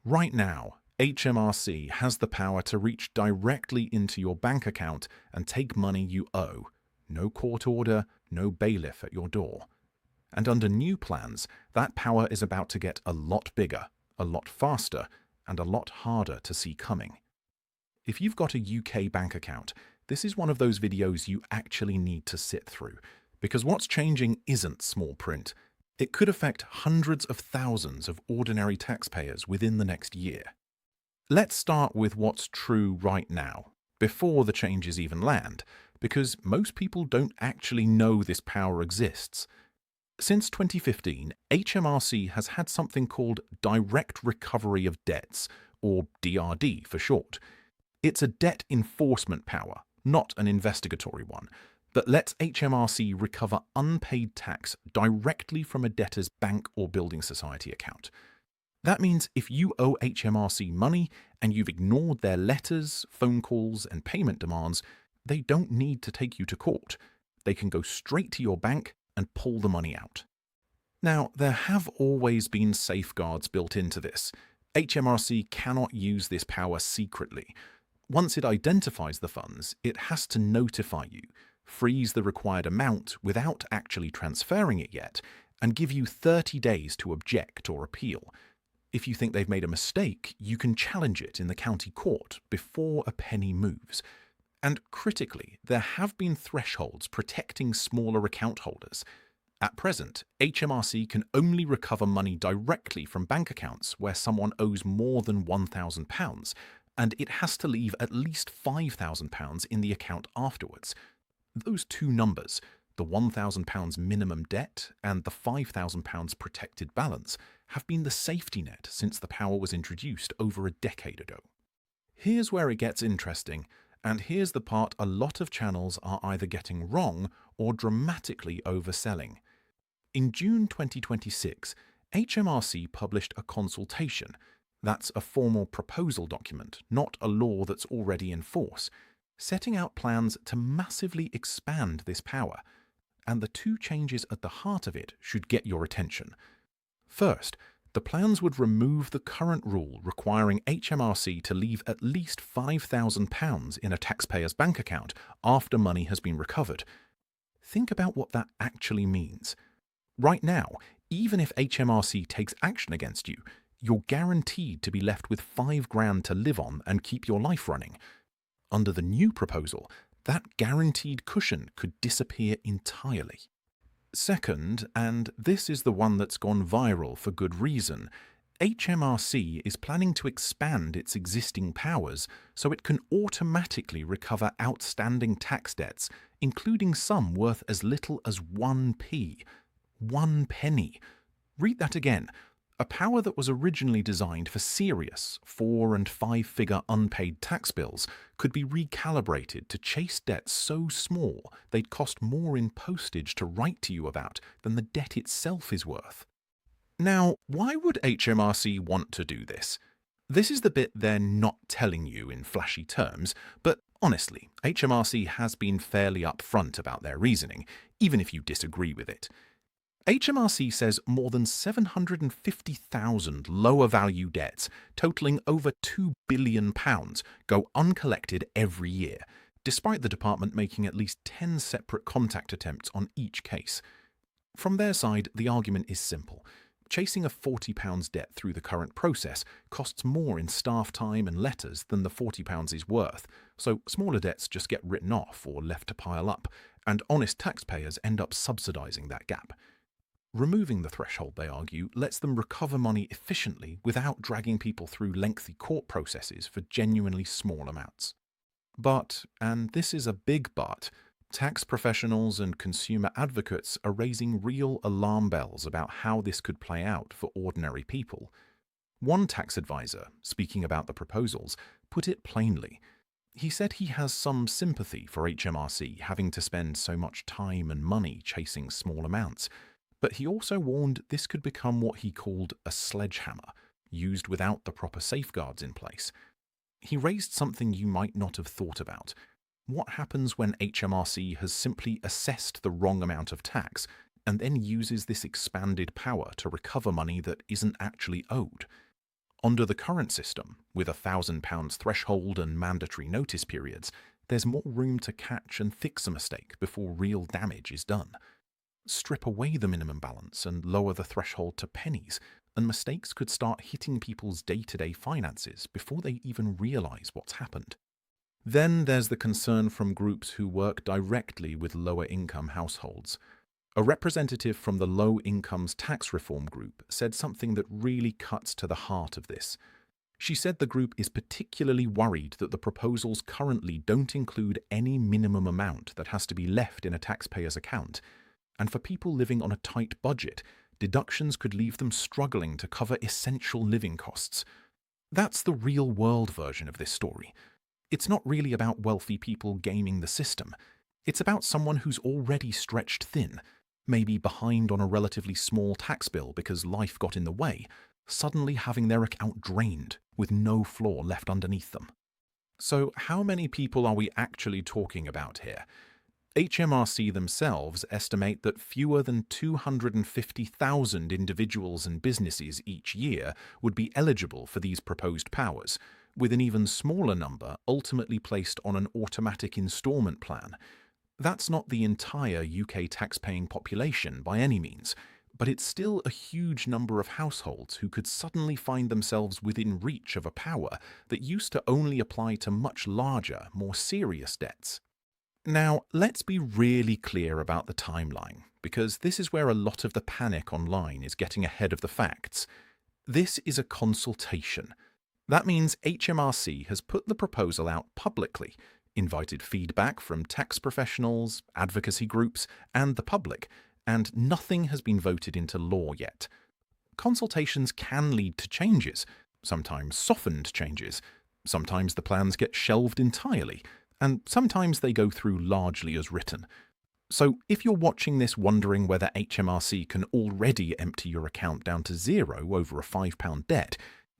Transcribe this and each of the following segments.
Right now, HMRC has the power to reach directly into your bank account and take money you owe. No court order, no bailiff at your door. And under new plans, that power is about to get a lot bigger, a lot faster, and a lot harder to see coming. If you've got a UK bank account, this is one of those videos you actually need to sit through, because what's changing isn't small print. It could affect hundreds of thousands of ordinary taxpayers within the next year. Let's start with what's true right now, before the changes even land, because most people don't actually know this power exists. Since 2015, HMRC has had something called Direct Recovery of Debts, or DRD for short. It's a debt enforcement power, not an investigatory one, that lets HMRC recover unpaid tax directly from a debtor's bank or building society account. That means if you owe HMRC money and you've ignored their letters, phone calls, and payment demands, they don't need to take you to court. They can go straight to your bank and pull the money out. Now, there have always been safeguards built into this. HMRC cannot use this power secretly. Once it identifies the funds, it has to notify you, freeze the required amount without actually transferring it yet, and give you 30 days to object or appeal. If you think they've made a mistake, you can challenge it in the county court before a penny moves. And critically, there have been thresholds protecting smaller account holders. At present, HMRC can only recover money directly from bank accounts where someone owes more than £1,000, and it has to leave at least £5,000 in the account afterwards. Those two numbers, the £1,000 minimum debt and the £5,000 protected balance, have been the safety net since the power was introduced over a decade ago. Here's where it gets interesting, and here's the part a lot of channels are either getting wrong or dramatically overselling. In June 2026, HMRC published a consultation. That's a formal proposal document, not a law that's already in force, setting out plans to massively expand this power. And the two changes at the heart of it should get your attention. First, the plans would remove the current rule requiring HMRC to leave at least £5,000 in a taxpayer's bank account after money has been recovered. Think about what that actually means. Right now, even if HMRC takes action against you, you're guaranteed to be left with £5,000 to live on and keep your life running. Under the new proposal, that guaranteed cushion could disappear entirely. Second, and this is the one that's gone viral for good reason, HMRC is planning to expand its existing powers so it can automatically recover outstanding tax debts, including some worth as little as 1p. 1 penny. Read that again. A power that was originally designed for serious 4- and 5-figure unpaid tax bills could be recalibrated to chase debts so small they'd cost more in postage to write to you about than the debt itself is worth. Now, why would HMRC want to do this? This is the bit they're not telling you in flashy terms, but honestly, HMRC has been fairly upfront about their reasoning, even if you disagree with it. HMRC says more than 750,000 lower value debts, totaling over £2 billion, go uncollected every year, despite the department making at least 10 separate contact attempts on each case. From their side, the argument is simple. Chasing a £40 debt through the current process costs more in staff time and letters than the £40 is worth, so smaller debts just get written off or left to pile up, and honest taxpayers end up subsidising that gap. Removing the threshold, they argue, lets them recover money efficiently without dragging people through lengthy court processes for genuinely small amounts. But, and this is a big but, tax professionals and consumer advocates are raising real alarm bells about how this could play out for ordinary people. One tax advisor, speaking about the proposals, put it plainly. He said he has some sympathy for HMRC having to spend so much time and money chasing small amounts, but he also warned this could become what he called a sledgehammer, used without the proper safeguards in place. He raised something you might not have thought about. What happens when HMRC has simply assessed the wrong amount of tax and then uses this expanded power to recover money that isn't actually owed? Under the current system, with £1,000 threshold and mandatory notice periods, there's more room to catch and fix a mistake before real damage is done. Strip away the minimum balance and lower the threshold to pennies, and mistakes could start hitting people's day-to-day finances before they even realize what's happened. Then there's the concern from groups who work directly with lower-income households. A representative from the Low Incomes Tax Reform Group said something that really cuts to the heart of this. She said the group is particularly worried that the proposals currently don't include any minimum amount that has to be left in a taxpayer's account, and for people living on a tight budget, deductions could leave them struggling to cover essential living costs. That's the real-world version of this story. It's not really about wealthy people gaming the system. It's about someone who's already stretched thin, maybe behind on a relatively small tax bill because life got in the way, suddenly having their account drained with no floor left underneath them. So how many people are we actually talking about here? HMRC themselves estimate that fewer than 250,000 individuals and businesses each year would be eligible for these proposed powers, with an even smaller number ultimately placed on an automatic instalment plan. That's not the entire UK tax-paying population by any means, but it's still a huge number of households who could suddenly find themselves within reach of a power that used to only apply to much larger, more serious debts. Now, let's be really clear about the timeline, because this is where a lot of the panic online is getting ahead of the facts. This is a consultation. That means HMRC has put the proposal out publicly, invited feedback from tax professionals, advocacy groups, and the public, and nothing has been voted into law yet. Consultations can lead to changes, sometimes softened changes. Sometimes the plans get shelved entirely, and sometimes they go through largely as written. So if you're watching this wondering whether HMRC can already empty your account down to zero over a £5 debt,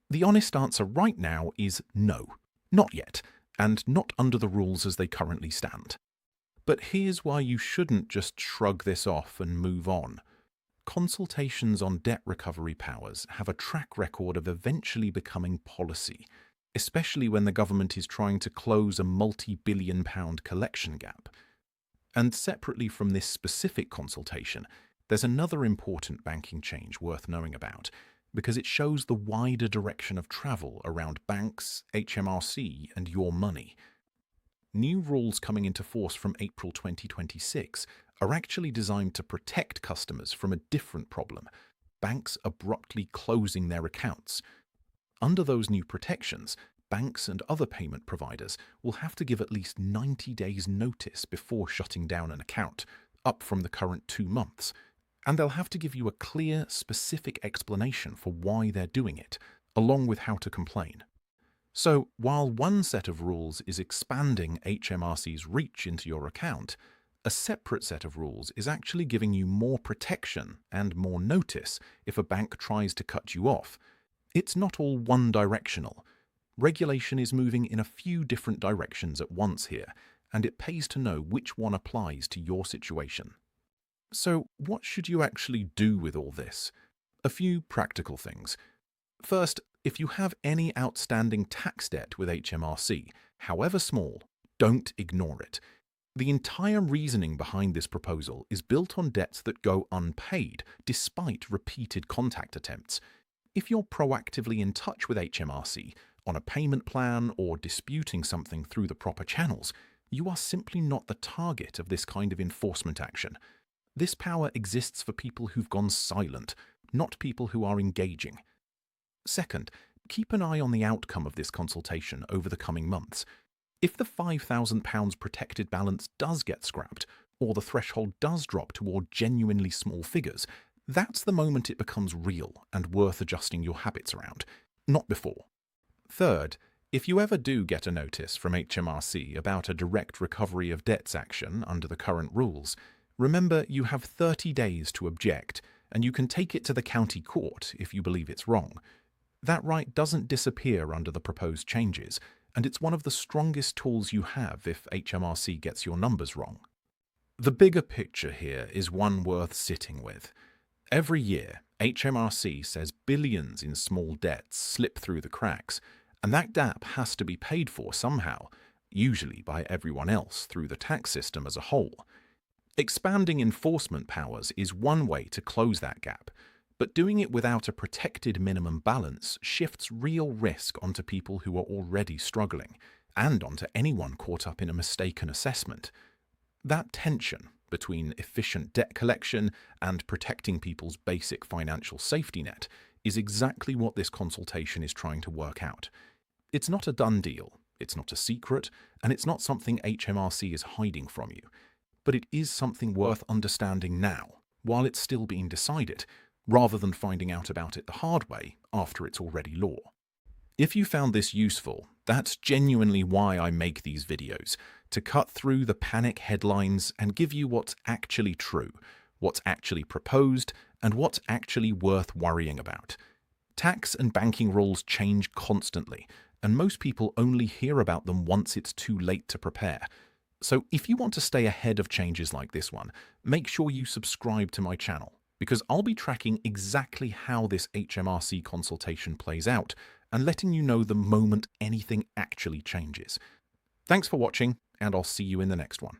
the honest answer right now is no, not yet, and not under the rules as they currently stand. But here's why you shouldn't just shrug this off and move on. Consultations on debt recovery powers have a track record of eventually becoming policy, especially when the government is trying to close a multi-billion-pound collection gap. And separately from this specific consultation, there's another important banking change worth knowing about, because it shows the wider direction of travel around banks, HMRC, and your money. New rules coming into force from April 2026 are actually designed to protect customers from a different problem: banks abruptly closing their accounts. Under those new protections, banks and other payment providers will have to give at least 90 days notice before shutting down an account, up from the current 2 months. And they'll have to give you a clear, specific explanation for why they're doing it, along with how to complain. So, while one set of rules is expanding HMRC's reach into your account, a separate set of rules is actually giving you more protection and more notice if a bank tries to cut you off. It's not all one-directional. Regulation is moving in a few different directions at once here, and it pays to know which one applies to your situation. So, what should you actually do with all this? A few practical things. First, if you have any outstanding tax debt with HMRC, however small, don't ignore it. The entire reasoning behind this proposal is built on debts that go unpaid, despite repeated contact attempts. If you're proactively in touch with HMRC, on a payment plan or disputing something through the proper channels, you are simply not the target of this kind of enforcement action. This power exists for people who've gone silent, not people who are engaging. Second, keep an eye on the outcome of this consultation over the coming months. If the £5,000 protected balance does get scrapped, or the threshold does drop toward genuinely small figures, that's the moment it becomes real and worth adjusting your habits around, not before. Third, if you ever do get a notice from HMRC about a direct recovery of debts action under the current rules, remember you have 30 days to object, and you can take it to the county court if you believe it's wrong. That right doesn't disappear under the proposed changes, and it's one of the strongest tools you have if HMRC gets your numbers wrong. The bigger picture here is one worth sitting with. Every year, HMRC says billions in small debts slip through the cracks, and that gap has to be paid for somehow, usually by everyone else through the tax system as a whole. Expanding enforcement powers is one way to close that gap, but doing it without a protected minimum balance shifts real risk onto people who are already struggling, and onto anyone caught up in a mistaken assessment. That tension between efficient debt collection and protecting people's basic financial safety net is exactly what this consultation is trying to work out. It's not a done deal, it's not a secret, and it's not something HMRC is hiding from you. But it is something worth understanding now, while it's still being decided, rather than finding out about it the hard way after it's already law. If you found this useful, that's genuinely why I make these videos, to cut through the panic headlines and give you what's actually true, what's actually proposed, and what's actually worth worrying about. Tax and banking rules change constantly, and most people only hear about them once it's too late to prepare. So if you want to stay ahead of changes like this one, make sure you subscribe to my channel, because I'll be tracking exactly how this HMRC consultation plays out and letting you know the moment anything actually changes. Thanks for watching, and I'll see you in the next one.